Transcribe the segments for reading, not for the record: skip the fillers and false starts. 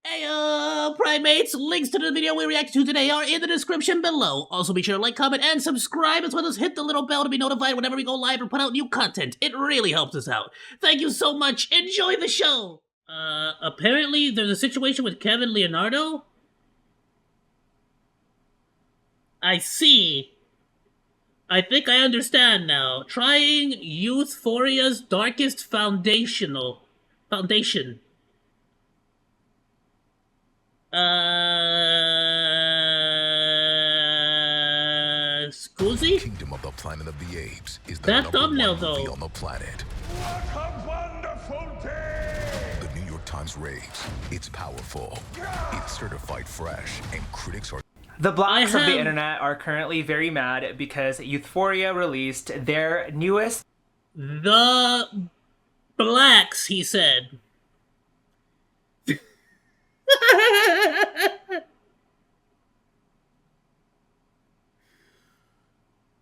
Hey, primates, links to the video we react to today are in the description below. Also be sure to like, comment, and subscribe, as well as hit the little bell to be notified whenever we go live or put out new content. It really helps us out. Thank you so much. Enjoy the show! Apparently there's a situation with Kevin Leonardo? I see. I think I understand now. Trying Youthphoria's Darkest Foundation. Scusi? Kingdom of the Planet of the Apes is the That thumbnail, #1 movie though. on the planet. What a wonderful day! The New York Times raves. It's powerful. It's certified fresh, and critics are. The blacks of the internet are currently very mad because Youthphoria released their newest. The blacks, he said.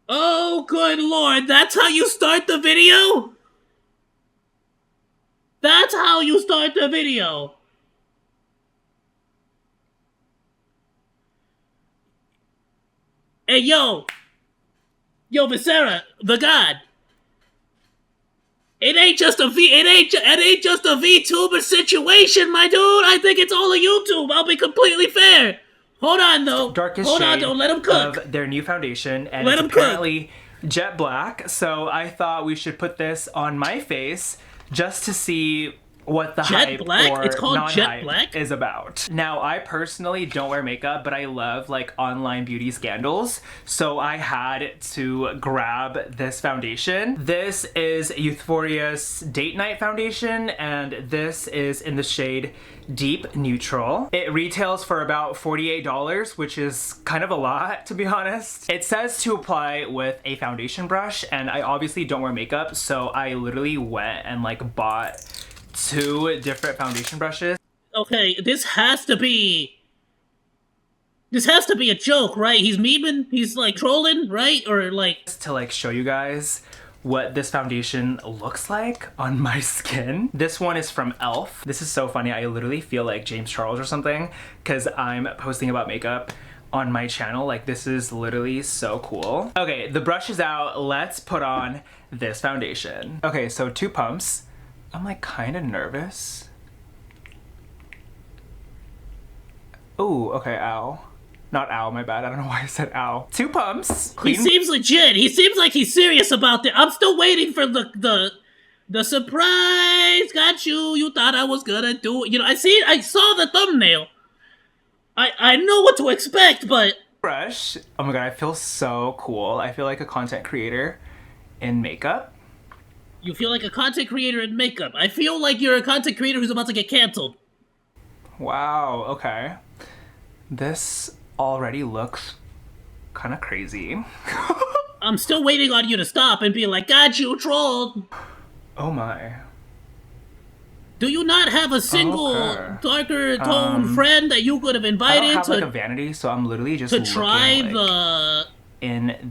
Oh, good lord, that's how you start the video? That's how you start the video. Hey, yo, Viscera, the god. It ain't just a Vtuber situation, my dude. I think it's all a YouTube. I'll be completely fair. Hold on, though. Darkest Hold on, shade though. Let him cook. Of their new foundation, and Let it's him cook. apparently jet black. So I thought we should put this on my face just to see what the hype black? or It's called non-hype jet black? is about. Now, I personally don't wear makeup, but I love like online beauty scandals, so I had to grab this foundation. This is Youthphoria's Date Night Foundation, and this is in the shade Deep Neutral. It retails for about $48, which is kind of a lot, to be honest. It says to apply with a foundation brush, and I obviously don't wear makeup, so I literally went and like bought 2 different foundation brushes. Okay, this has to be a joke, right? He's memeing, he's like trolling, right? Or like to like show you guys what this foundation looks like on my skin. This one is from e.l.f. This is so funny. I literally feel like James Charles or something because I'm posting about makeup on my channel. Like, this is literally so cool. Okay, the brush is out. Let's put on this foundation. Okay, so 2 pumps. I'm like kind of nervous. Ooh, okay, ow. Not ow, my bad. I don't know why I said ow. 2 pumps. he seems legit. He seems like he's serious about it. I'm still waiting for the surprise. Got you. You thought I was gonna do it. You know, I saw the thumbnail. I know what to expect, but brush. Oh my god, I feel so cool. I feel like a content creator in makeup. you feel like a content creator in makeup. I feel like you're a content creator who's about to get canceled. Wow, okay. This already looks kind of crazy. I'm still waiting on you to stop and be like, got you, trolled. Oh my. Do you not have a single Okay. darker tone friend that you could have I invited don't have to, like a vanity, so I'm literally just to try looking, like,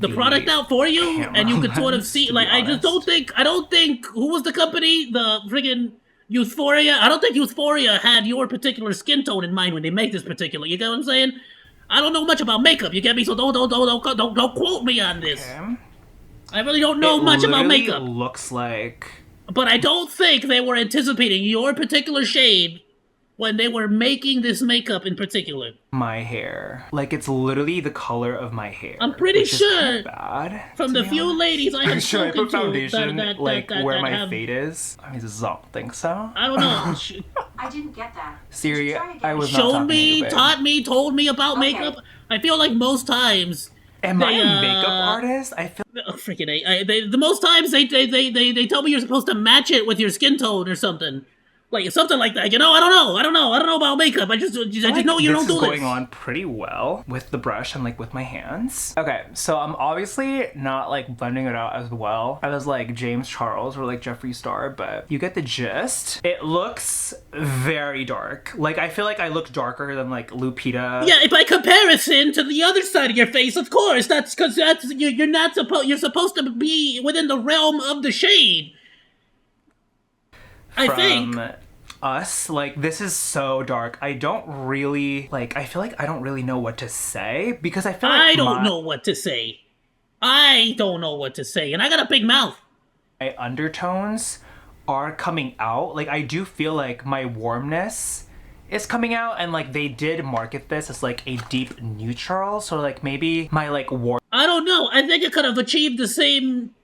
the product out for you, camera and you could sort of lens, see, to like, be I just honest. I don't think, who was the company? The friggin' Youthphoria? I don't think Youthphoria had your particular skin tone in mind when they make this particular, you get what I'm saying? I don't know much about makeup, you get me? So don't quote me on this. Okay. I really don't know much about literally makeup. looks like... But I don't think they were anticipating your particular shade when they were making this makeup in particular. my hair. Like, it's literally the color of my hair. I'm pretty which is sure kinda bad, From to the be few honest. ladies I have Should I spoken put foundation to like where my have, fade is? I don't think so. I don't know. I didn't get that. Siri, Try again. I was not Showed talking to me, you, babe. taught me, told me about Okay. makeup. I feel like most times. Am I they, a makeup artist? I feel Oh, freaking A. The most times they tell me you're supposed to match it with your skin tone or something. Like, something like that. You know, I don't know about makeup. I just know you don't do this is going this. on pretty well with the brush and like with my hands. Okay, so I'm obviously not like blending it out as well as like James Charles or like Jeffree Star, but you get the gist. It looks very dark. Like, I feel like I look darker than like Lupita. Yeah, by comparison to the other side of your face, of course. That's because you're supposed to be within the realm of the shade. I think. us. Like, this is so dark. I don't really, like, I feel like I don't really know what to say because I feel like I don't know what to say. I don't know what to say, and I got a big mouth. my undertones are coming out. Like, I do feel like my warmness is coming out, and like they did market this as like a deep neutral, so like maybe my like warm I don't know. I think it could have achieved the same.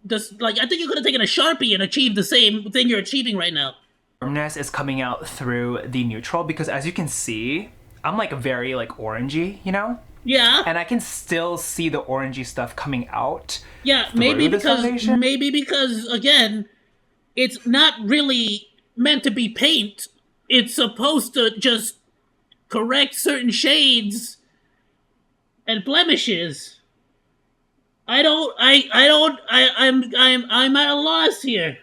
I think you could have taken a Sharpie and achieved the same thing you're achieving right now. warmness is coming out through the neutral, because as you can see, I'm like very like orangey, you know? Yeah. And I can still see the orangey stuff coming out. Yeah, through maybe this because foundation. again, it's not really meant to be paint. It's supposed to just correct certain shades and blemishes. I'm at a loss here.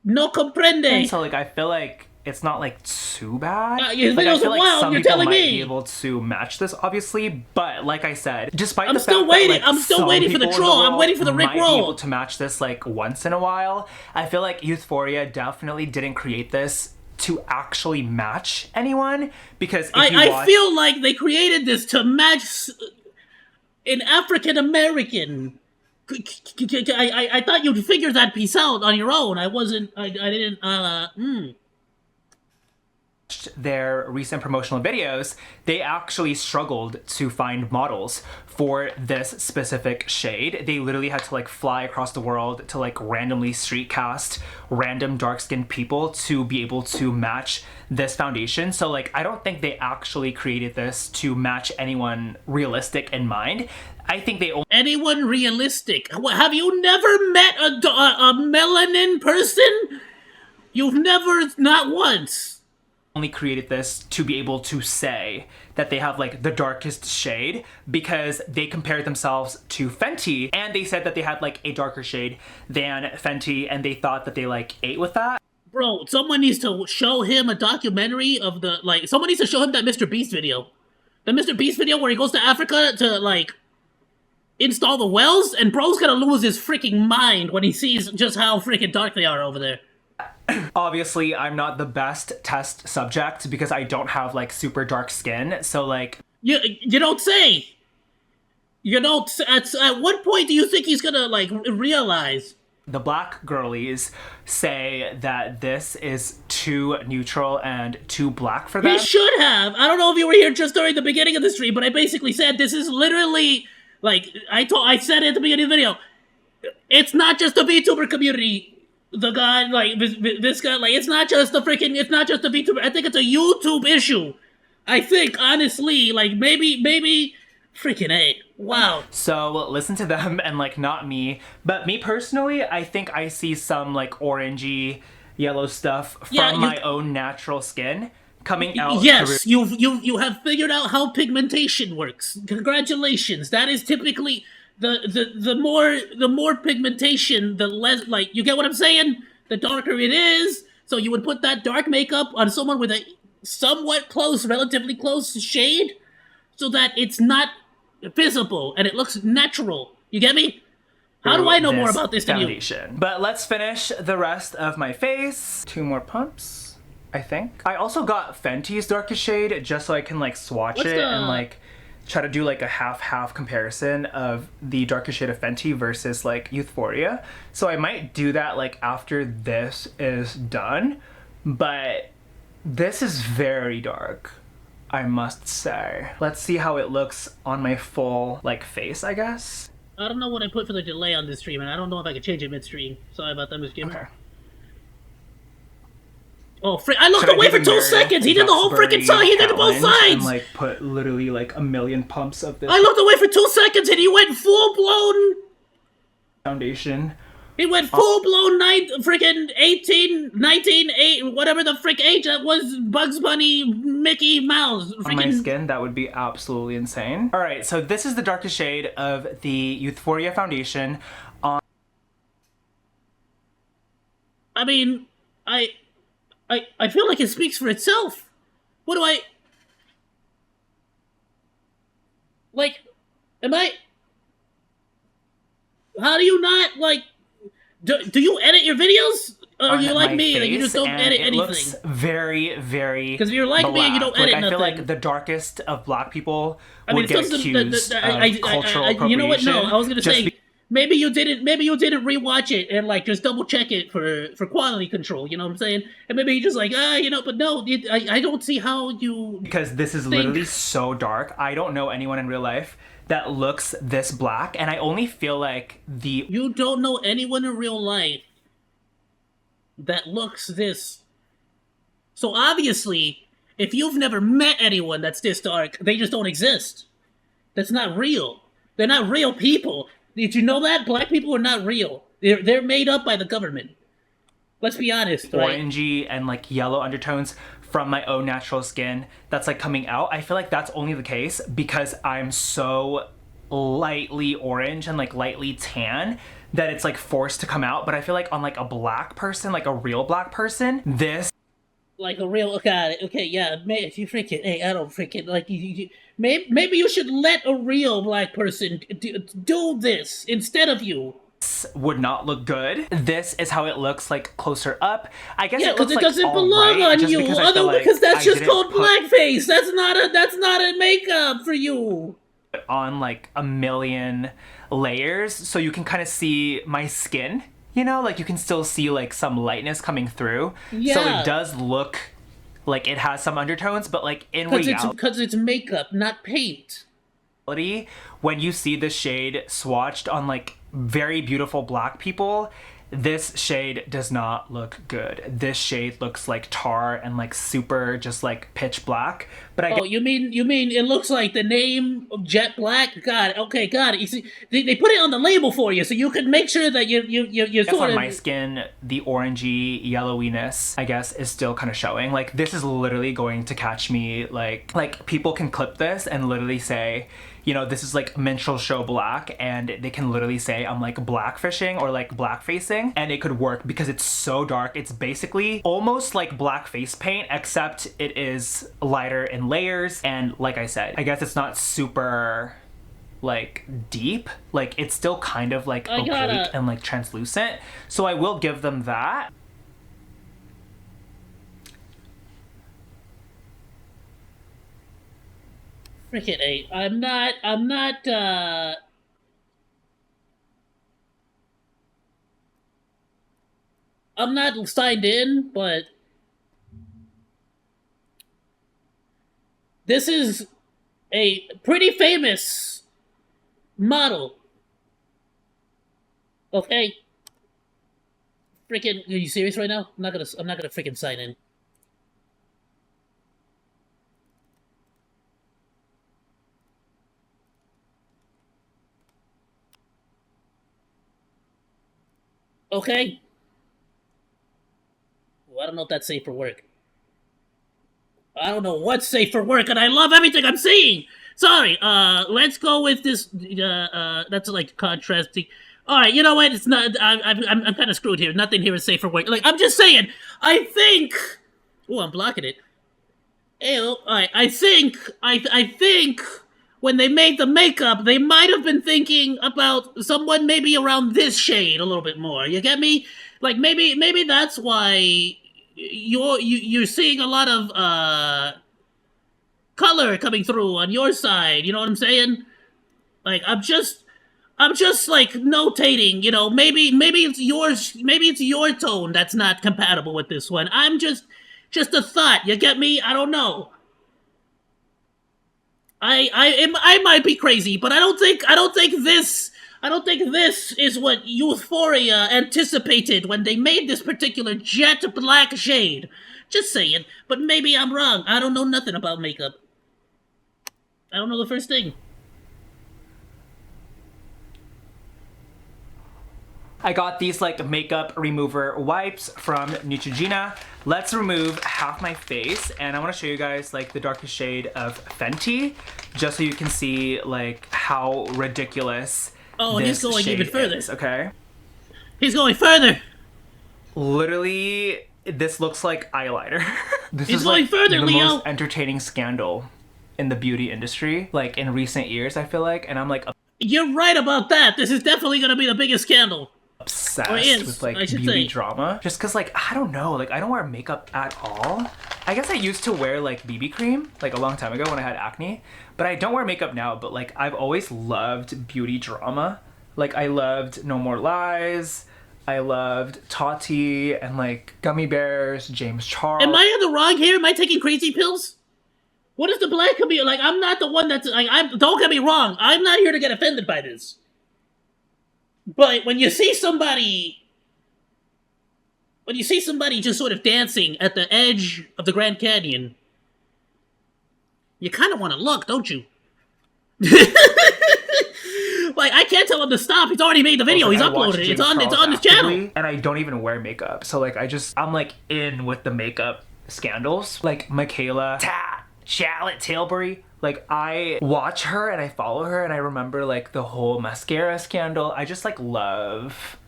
No comprende. And so like I feel like it's not like too bad. Your Like, I videos feel are like wild, some you're people telling might me. be able to match this, obviously. But like I said, despite I'm the still fact waiting. that, like, I'm still some waiting for the people in troll. I'm world waiting for the Rick might be roll. able to match this like once in a while, I feel like Youthforia definitely didn't create this to actually match anyone, because if you I watch, feel like they created this to match an African American. I thought you'd figure that piece out on your own. I wasn't. I didn't. their recent promotional videos, they actually struggled to find models for this specific shade. They literally had to like fly across the world to like randomly street cast random dark-skinned people to be able to match this foundation. So like, I don't think they actually created this to match anyone realistic in mind. I think they Anyone realistic? Have you never met a melanin person? You've never, not once. only created this to be able to say that they have like the darkest shade, because they compared themselves to Fenty and they said that they had like a darker shade than Fenty, and they thought that they like ate with that. Bro, someone needs to show him a documentary of the, like, someone needs to show him that Mr. Beast video. The Mr. Beast video where he goes to Africa to, like, install the wells, and bro's gonna lose his freaking mind when he sees just how freaking dark they are over there. Obviously, I'm not the best test subject because I don't have like super dark skin, so like You don't say. You don't. At what point do you think he's gonna like realize? the black girlies say that this is too neutral and too black for them. He should have. I don't know if you were here just during the beginning of the stream, but I basically said this is literally like I said it at the beginning of the video. It's not just the VTuber community. The guy, like, this guy, like, it's not just the VTuber. I think it's a YouTube issue. I think, honestly, like, maybe, freaking A. Wow. So listen to them and, like, not me. But me personally, I think I see some, like, orangey, yellow stuff from my own natural skin coming out. Yes, you have figured out how pigmentation works. Congratulations. That is typically... The more pigmentation, the less, like, you get what I'm saying? The darker it is, so you would put that dark makeup on someone with a somewhat close, relatively close shade, so that it's not visible and it looks natural. You get me? How do I know more about this foundation? But let's finish the rest of my face. 2 more pumps, I think. I also got Fenty's darkest shade just so I can like swatch it and like try to do like a half-half comparison of the darkest shade of Fenty versus like Youthforia. So I might do that like after this is done, but this is very dark, I must say. Let's see how it looks on my full like face, I guess. I don't know what I put for the delay on this stream, and I don't know if I can change it mid-stream. Sorry about that, Miss Gamer. Okay. Oh, I looked away for 2 seconds! He did the whole freaking side! He did both sides! And like put literally like a million pumps of this I looked away for 2 seconds and he went full-blown... foundation. He went full-blown 18, 19, 8, whatever the frick age that was, Bugs Bunny, Mickey Mouse. On my skin, that would be absolutely insane. Alright, so this is the darkest shade of the Youthforia foundation. I mean, I feel like it speaks for itself. What do I... Like, am I... How do you not, like... Do you edit your videos? Or you like my me, face, and you just don't and edit it anything. looks very, very. Because if you're like me and you don't black. edit I feel nothing. like the darkest of black people I mean, would get accused of cultural appropriation. you know what? No, I was gonna just say maybe you didn't rewatch it and like just double check it for quality control. You know what I'm saying? And maybe you just like but no, I don't see how you. because this is literally so dark. I don't know anyone in real life that looks this black, and I only feel like You don't know anyone in real life that looks this. So obviously, if you've never met anyone that's this dark, they just don't exist. That's not real. They're not real people. Did you know that? Black people are not real. They're made up by the government. Let's be honest, right? orangey and like yellow undertones from my own natural skin that's like coming out. I feel like that's only the case because I'm so lightly orange and like lightly tan that it's like forced to come out. But I feel like on like a black person, like a real black person, this Like a real okay, yeah. If you freaking, hey, I don't freaking like maybe you should let a real black person do this instead of you. would not look good. This is how it looks like closer up. I guess Yeah, it looks because it like doesn't all belong right, on just you. because I feel like Because that's I just didn't called put blackface. That's not a makeup for you. on like a million layers, so you can kind of see my skin. You know, like you can still see like some lightness coming through. So Yeah. it does look like it has some undertones, but like in reality, Because it's makeup, not paint. when you see the shade swatched on like very beautiful black people, this shade does not look good. This shade looks like tar and like super just like pitch black. But I Oh, you mean it looks like the name of Jet Black? Got it. Okay, got it. You see, they put it on the label for you, so you can make sure that you guess sort on of. my skin, the orangey yellowiness, I guess, is still kind of showing. Like this is literally going to catch me. Like people can clip this and literally say, you know, this is like menstrual show black, and they can literally say I'm like blackfishing or like blackfacing, and it could work because it's so dark. It's basically almost like black face paint, except it is lighter in layers. And like I said, I guess it's not super like deep. Like it's still kind of like opaque and like translucent. So I will give them that. Freaking eight. I'm not signed in, but this is a pretty famous model. Okay? Freaking, are you serious right now? I'm not gonna freaking sign in. Okay? Well, I don't know if that's safe for work. I don't know what's safe for work, and I love everything I'm seeing! Sorry, let's go with this, that's like contrasting. Alright, you know what, it's not, I'm kind of screwed here. Nothing here is safe for work. Like, I'm just saying, I think... Oh, I'm blocking it. Ew, alright, I think when they made the makeup, they might have been thinking about someone maybe around this shade a little bit more. You get me? Like maybe that's why you're seeing a lot of color coming through on your side. You know what I'm saying? Like I'm just like notating. You know, maybe it's yours. Maybe it's your tone that's not compatible with this one. I'm just a thought. You get me? I don't know. I might be crazy, but I don't think this is what Euphoria anticipated when they made this particular jet black shade. Just saying, but maybe I'm wrong. I don't know nothing about makeup. I don't know the first thing. I got these like makeup remover wipes from Neutrogena. Let's remove half my face, and I want to show you guys like the darkest shade of Fenty, just so you can see like how ridiculous. Oh, and he's going even further. Is, okay. He's going further. Literally, this looks like eyeliner. This He's is going like further, the Leo. most entertaining scandal in the beauty industry, like in recent years. I feel like, and I'm like You're right about that. This is definitely going to be the biggest scandal. obsessed obsessed with like beauty drama. Just cause like, I don't know, like I don't wear makeup at all. I guess I used to wear like BB cream like a long time ago when I had acne, but I don't wear makeup now. But like I've always loved beauty drama. Like I loved No More Lies. I loved Tati and like Gummy Bears, James Charles. Am I in the wrong here? Am I taking crazy pills? What is the black community? Like, I'm not the one that's like. Don't get me wrong. I'm not here to get offended by this. But when you see somebody just sort of dancing at the edge of the Grand Canyon, you kind of want to look, don't you? Like, I can't tell him to stop. He's already made the video. He's uploaded it. It's on his channel. And I don't even wear makeup. So, like, I'm, like, in with the makeup scandals. Like, Michaela, Charlotte Tilbury. Like, I watch her and I follow her and I remember, like, the whole mascara scandal. I just, like, love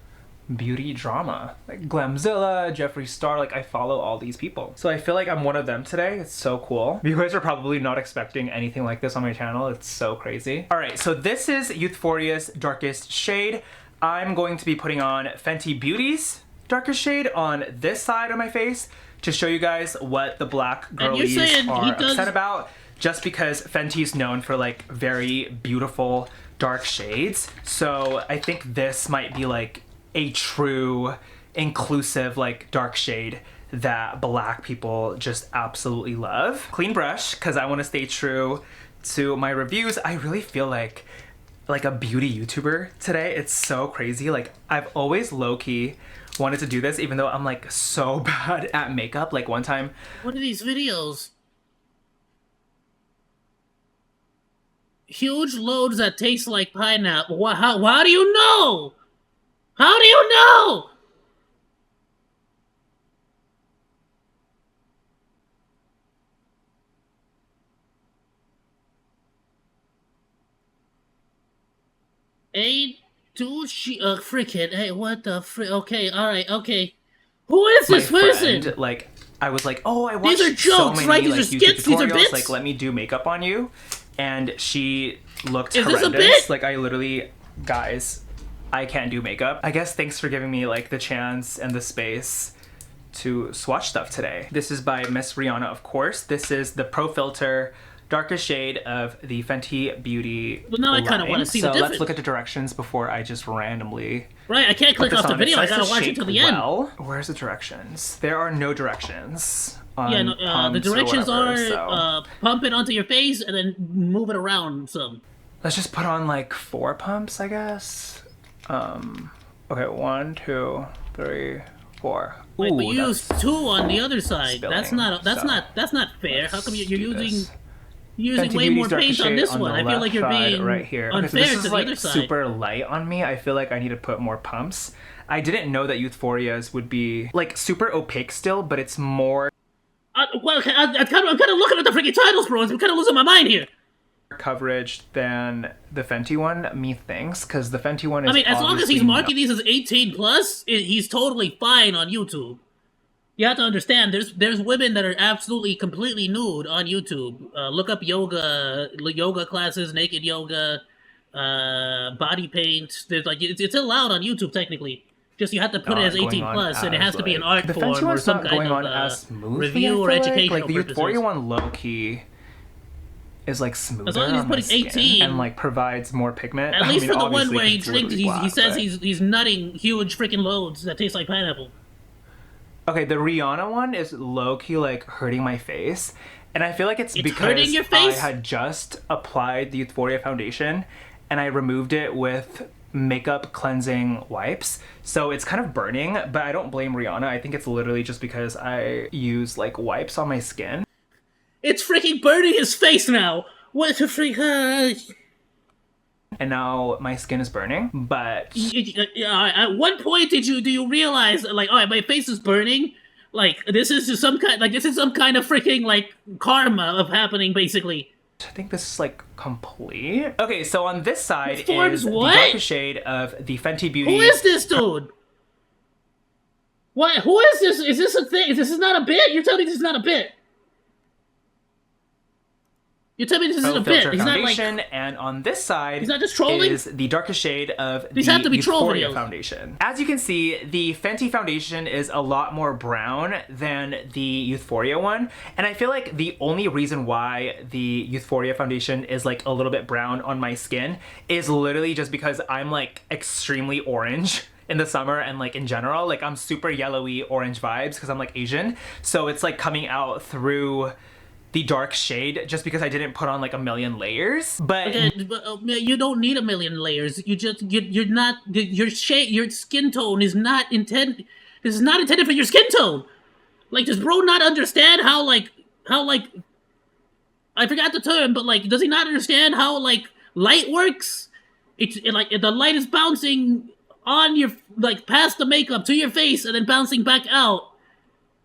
beauty drama. Like, Glamzilla, Jeffree Star, like, I follow all these people. So I feel like I'm one of them today. It's so cool. You guys are probably not expecting anything like this on my channel. It's so crazy. All right, so this is Youthforia's darkest shade. I'm going to be putting on Fenty Beauty's darkest shade on this side of my face to show you guys what the black girlies are upset about. Just because Fenty's known for like very beautiful dark shades. So I think this might be like a true inclusive like dark shade that black people just absolutely love. Clean brush, because I want to stay true to my reviews. I really feel like a beauty YouTuber today. It's so crazy. Like I've always low-key wanted to do this even though I'm like so bad at makeup. Like one time. What are these videos? Huge loads that taste like pineapple. How do you know? How do you know? Freaking, hey, what the frick? Okay, alright, okay. Who is this person? Friend, like, I was like, oh, I watched these are jokes, so many, right? These like, are skits, these are bits? Like, let me do makeup on you. And she looked Is horrendous. this a bit? Like, I literally, guys, I can't do makeup. I guess thanks for giving me, like, the chance and the space to swatch stuff today. This is by Miss Rihanna, of course. This is the Pro Filter darkest shade of the Fenty Beauty Well, now I kind of want to see the difference. So let's look at the directions before I just randomly... Right, I can't click off the video. I gotta watch it till the end. Where's the directions? There are no directions. Yeah, no, the directions are pump it onto your face and then move it around some. Let's just put on like 4 pumps, I guess. Okay, 1, 2, 3, 4. Wait, Ooh, but you use 2 on the other side. That's not fair. How come you're using way more paint on this one? I feel like you're being right here. unfair okay, so this to is the like other side. Super light on me. I feel like I need to put more pumps. I didn't know that Youthforia's would be like super opaque still, but it's more. Well, I'm kind of looking at the freaking titles, bro. I'm kind of losing my mind here. Coverage than the Fenty one, methinks, because the Fenty one is. I mean, as long as he's marking these as 18+, he's totally fine on YouTube. You have to understand, there's women that are absolutely completely nude on YouTube. Look up yoga classes, naked yoga, body paint. There's like it's allowed on YouTube technically. Just you have to put it as 18+, and it has to be an art form or some kind of review or educational purposes. Like the Euphoria one, low key, is like smoother. As long as he's putting 18 and like provides more pigment. At least for the one where he drinks, he says he's nutting huge freaking loads that taste like pineapple. Okay, the Rihanna one is low-key, like, hurting my face. And I feel like it's because hurting your face? I had just applied the Euphoria foundation, and I removed it with makeup cleansing wipes. So it's kind of burning, but I don't blame Rihanna. I think it's literally just because I use, like, wipes on my skin. It's freaking burning his face now! What the freak? And now my skin is burning, but at what point do you realize like, oh, my face is burning? Like this is just some kind of freaking like karma of happening basically. I think this is like complete. Okay, so on this side is what? the darkest shade of the Fenty Beauty. Who is this dude? What? Who is this? Is this a thing? This is not a bit? You're telling me this is not a bit? You tell me this isn't a bit. filter He's not like. foundation, and on this side He's not just trolling? is the darkest shade of These the have to be troll Euphoria videos. foundation. As you can see, the Fenty foundation is a lot more brown than the Euphoria one, and I feel like the only reason why the Euphoria foundation is like a little bit brown on my skin is literally just because I'm like extremely orange in the summer, and like in general, like I'm super yellowy orange vibes because I'm like Asian, so it's like coming out through the dark shade just because I didn't put on like a million layers. But You don't need a million layers. You're not your shade. Your skin tone is not intended. This is not intended for your skin tone. Like, does bro not understand how I forgot the term, but like, does he not understand how like light works? Like the light is bouncing on your like past the makeup to your face and then bouncing back out.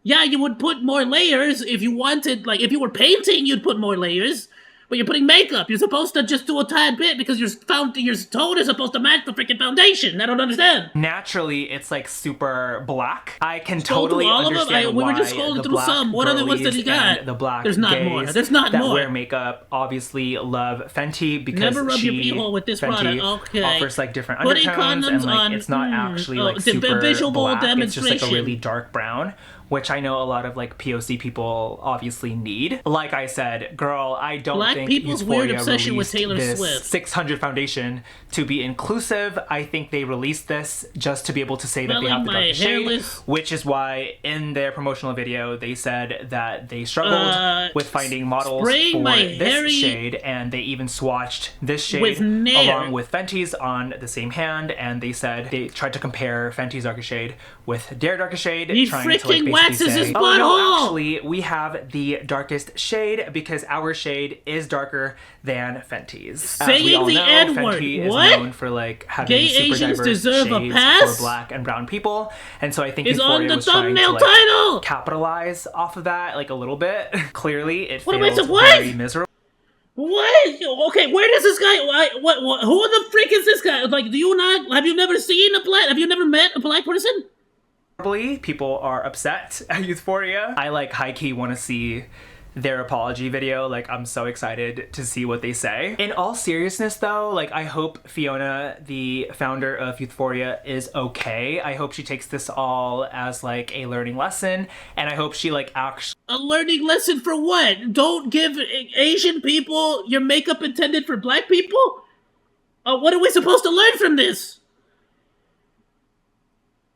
Yeah, you would put more layers if you wanted, like, if you were painting, you'd put more layers. But you're putting makeup. You're supposed to just do a tad bit because your tone is supposed to match the freaking foundation. I don't understand. naturally, it's like super black. I can Scroll totally through all of them? understand We were why just scrolling the through black some. What other ones did he girlies got? and the black There's not gays more. There's not that more. wear makeup obviously love Fenty because Never rub your she, pee hole with this Fenty, product. Okay. offers like different Putting undertones and condoms like on, it's not actually like the super visual black. It's just like a demonstration. really dark brown, which I know a lot of like POC people obviously need. Like I said, girl, I don't Black think people's weird Euphoria obsession with released Taylor this Swift. 600 foundation to be inclusive. I think they released this just to be able to say that they Smelling have the my darkest shade, hairless- which is why in their promotional video they said that they struggled with finding models spraying for my this hairy- shade, and they even swatched this shade With Nair. along with Fenty's on the same hand, and they said they tried to compare Fenty's darkest shade with their darkest shade, He trying to like freaking basically waxes say, his oh no, butthole!" actually we have the darkest shade because our shade is darker than Fenty's. As we Saying all the know, N-word. Fenty What? is known for like having Gay super Asians diverse deserve a shades pass? for black and brown people, and so I think Is on Euphoria the was trying thumbnail to like title! capitalize off of that like a little bit. Clearly, it What am I failed to- what? very miserably. What? Okay, where does this guy? What? Who the frick is this guy? Like, do you not? Have you never seen a black? Have you never met a black person? People are upset at Euphoria. I like high-key want to see their apology video. Like, I'm so excited to see what they say. In all seriousness though, like I hope Fiona, the founder of Euphoria, is okay. I hope she takes this all as like a learning lesson, and I hope she like actually A learning lesson for what? Don't give Asian people your makeup intended for black people? What are we supposed to learn from this?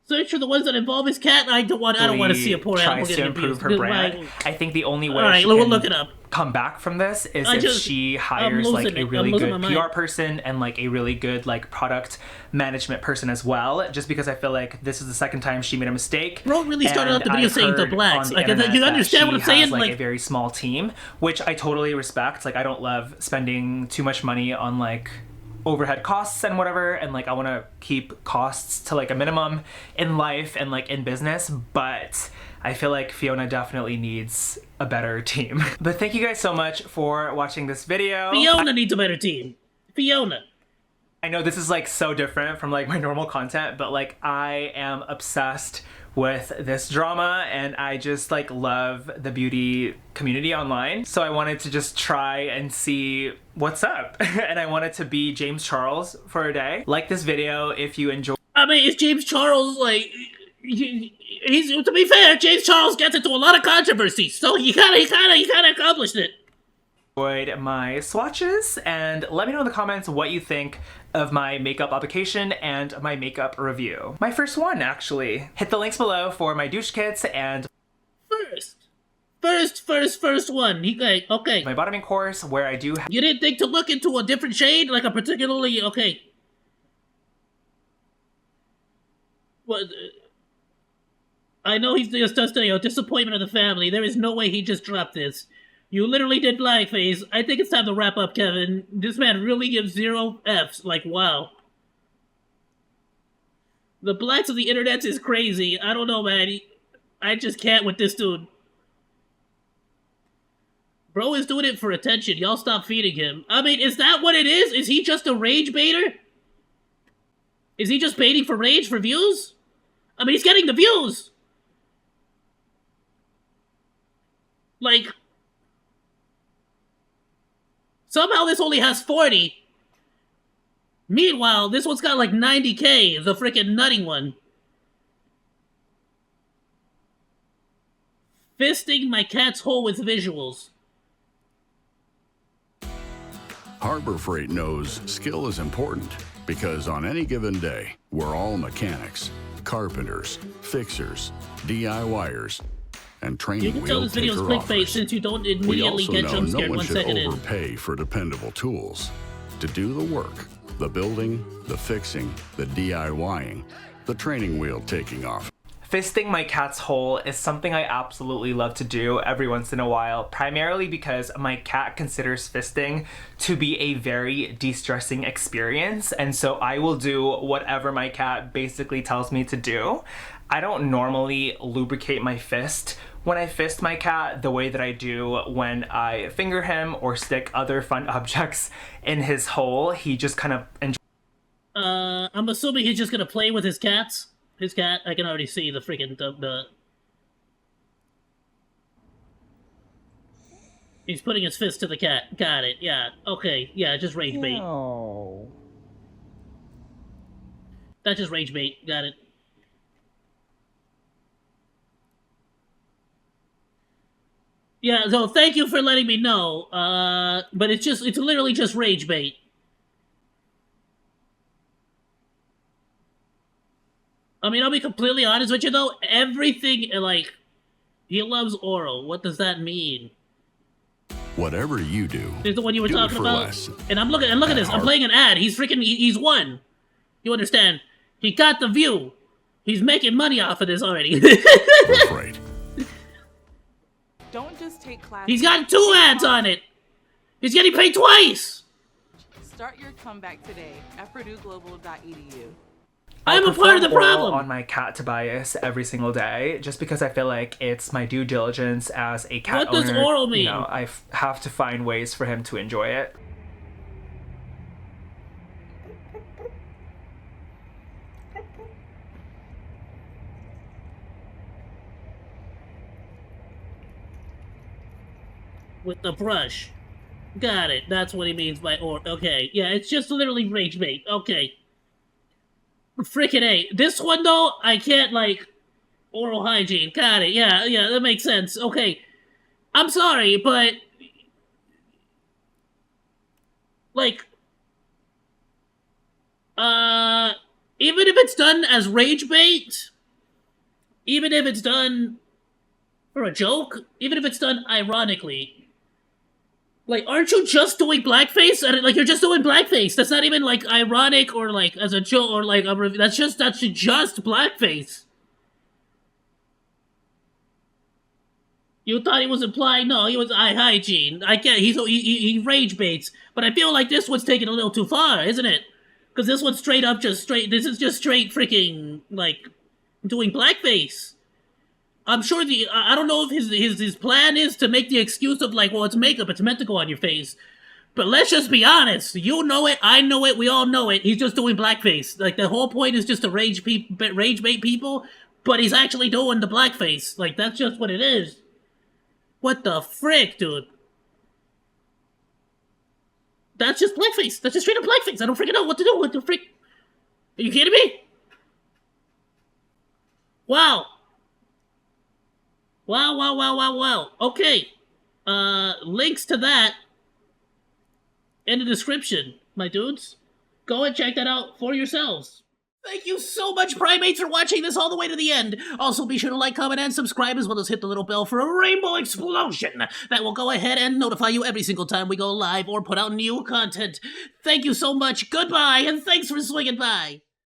Search for the ones that involve his cat. I don't want to see a poor animal tries to getting improve abused. her brand. I think the only way Alright, she we'll can look it up. come back from this is I if just- she I'm hires like losing a it. I'm really losing good my PR mind. person and like a really good like product management person as well, just because I feel like this is the second time she made a mistake. Bro really started And out the video I've saying the heard blacks. on the Like, internet you that understand what she I'm saying? has, like Like- a very small team, which I totally respect. Like I don't love spending too much money on like overhead costs and whatever, and like I want to keep costs to like a minimum in life and like in business, but I feel like Fiona definitely needs a better team. But thank you guys so much for watching this video. Fiona needs a better team. Fiona. I know this is like so different from like my normal content, but like I am obsessed with this drama and I just like love the beauty community online. So I wanted to just try and see what's up. And I wanted to be James Charles for a day. Like this video if you enjoy. I mean, it's James Charles, like, he's, to be fair, James Charles gets into a lot of controversy, so he kind of accomplished it. Enjoyed my swatches, and let me know in the comments what you think of my makeup application and my makeup review. My first one, actually. Hit the links below for my douche kits and First one. Okay. my bottoming course, where I do have You didn't think to look into a different shade, like a particularly, okay. What? I know he's just a disappointment of the family. There is no way he just dropped this. You literally did blackface. I think it's time to wrap up, Kevin. This man really gives 0 Fs. Like, wow. The blacks of the internet is crazy. I don't know, man. I just can't with this dude. Bro is doing it for attention. Y'all stop feeding him. I mean, is that what it is? Is he just a rage baiter? Is he just baiting for rage for views? I mean, he's getting the views. Like, Somehow this only has 40. Meanwhile, this one's got like 90k, the freaking nutting one. Fisting my cat's hole with visuals. Harbor Freight knows skill is important because on any given day, we're all mechanics, carpenters, fixers, DIYers, and You training can tell wheel this video is taker clickbait offers. since you don't We immediately also get know jump no scared one 1 should second in. overpay for dependable tools. To do the work, the building, the fixing, the DIYing, the training wheel taking off. Fisting my cat's hole is something I absolutely love to do every once in a while, primarily because my cat considers fisting to be a very de-stressing experience, and so I will do whatever my cat basically tells me to do. I don't normally lubricate my fist when I fist my cat the way that I do when I finger him or stick other fun objects in his hole. He just kind of enjoys. I'm assuming he's just gonna play with his cats. His cat, I can already see the freaking He's putting his fist to the cat. Got it. Yeah. Okay. Yeah. Just rage bait. No. That's just rage bait. Got it. Yeah. So thank you for letting me know. But it's literally just rage bait. I mean, I'll be completely honest with you though. Everything, like, he loves oral. What does that mean? Whatever you do, Is the one you were do it talking for about? less. And I'm looking. And look at this. I'm playing an ad. He's freaking. He's won. You understand? He got the view. He's making money off of this already. Harbor Freight. Don't just take classes. He's got 2 ads on it. He's getting paid twice. Start your comeback today at purdueglobal.edu. I'm a part of the problem. On my cat Tobias every single day, just because I feel like it's my due diligence as a cat What does owner. oral mean? You know, have to find ways for him to enjoy it. With the brush. Got it. That's what he means by or. Okay. Yeah, it's just literally rage bait. Okay. Frickin' A. This one, though, I can't, like, oral hygiene. Got it. Yeah, that makes sense. Okay. I'm sorry, but... Like... Even if it's done as rage bait... Even if it's done... for a joke... Even if it's done ironically... Like, aren't you just doing blackface? Like, you're just doing blackface. That's not even, like, ironic or, like, as a joke or, like, that's just blackface. You thought he was implying? No, he was eye hygiene. I get he rage baits. But I feel like this one's taking a little too far, isn't it? Because this one's this is just straight freaking, like, doing blackface. I'm sure I don't know if his plan is to make the excuse of like, well, it's makeup, it's meant to go on your face. But let's just be honest. You know it, I know it, we all know it. He's just doing blackface. Like, the whole point is just to rage bait people, but he's actually doing the blackface. Like, that's just what it is. What the frick, dude? That's just blackface. That's just straight up blackface. I don't freaking know what to do. What the frick? Are you kidding me? Wow. Wow. Okay. Links to that in the description, my dudes. Go and check that out for yourselves. Thank you so much, Primates, for watching this all the way to the end. Also, be sure to like, comment, and subscribe, as well as hit the little bell for a rainbow explosion that will go ahead and notify you every single time we go live or put out new content. Thank you so much, goodbye, and thanks for swinging by.